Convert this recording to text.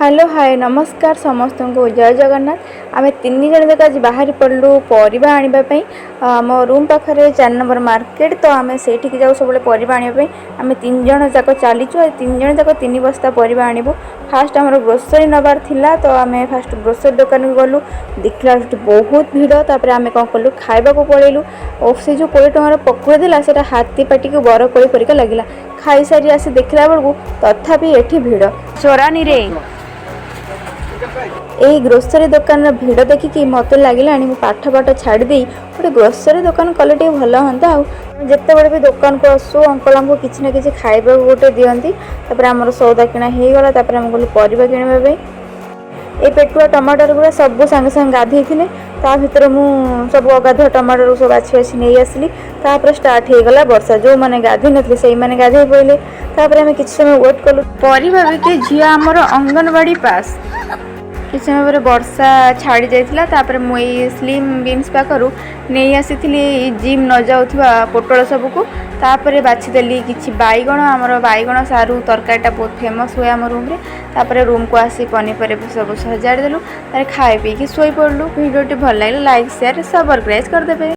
Hello hi नमस्कार समस्त को जय जगन्नाथ। आम तीन जन जाक आज बाहर पड़लु परिबा आनिबा आम रूम पाखे 4 नंबर मार्केट। तो आम से जाऊ सब परिबा आनिबा आम तीन जन जाक चलीचु। तीन जन जाक 3 बस्ता परिबा आनिबु। फास्ट आम ग्रोसरी नबार थिला तो आम फास्ट ग्रोसरी दुकान को गलु। देखला बहुत भिड़। तापर आम कौन कलु खाइबा को पलैलु और से जो 20 टंकार पकुड़ी देला सेटा हाथी पाटी को बरकोड़ी परिका लगिला। खाई सारी आसी देखला बेलू तथापि एठी भिड़ चोरानी रे। यही ग्रोसरी दुकान भिड़ देखिकी मत लगे पाठ पाठ छाड़ी गोटे ग्रोसरी दुकान कले भल हाँ। जिते बड़े भी दुकान को आसु अंकल आमको किसी ना कि खाइबा गोटे दिखती। आम सौदा किणा होगला। आम गलु परिबा किणवा ये पेटुआ टमाटर गुड़ा सब सांगे सांगे गाधे थे। ता भर मु सब अगाधुआ टमाटर सब बाछी बाछी नहीं आसली। तापर स्टार्ट हो गला वर्षा। जो मैंने गाधे नी से मैंने गाधे पड़े। आम कि समय वेट कलु परिबा बिके झी आमर अंगनवाड़ी पास किसी समय पर वर्षा छाड़ी जाता। मुझे स्लिम बीन्स पाखर नहीं आसी जिम न जाऊा पोटल सबको। तापर बाछीदेली कि बैगण आमर बैगण सारू तरकारीटा बहुत फेमस हुए आम रूम रे। रूम को आसी पनीपरिया सब सजाड़देलु। खाई पी शोई पड़लु। वीडियो भल लगे लाइक शेयर सब्सक्राइब करदे।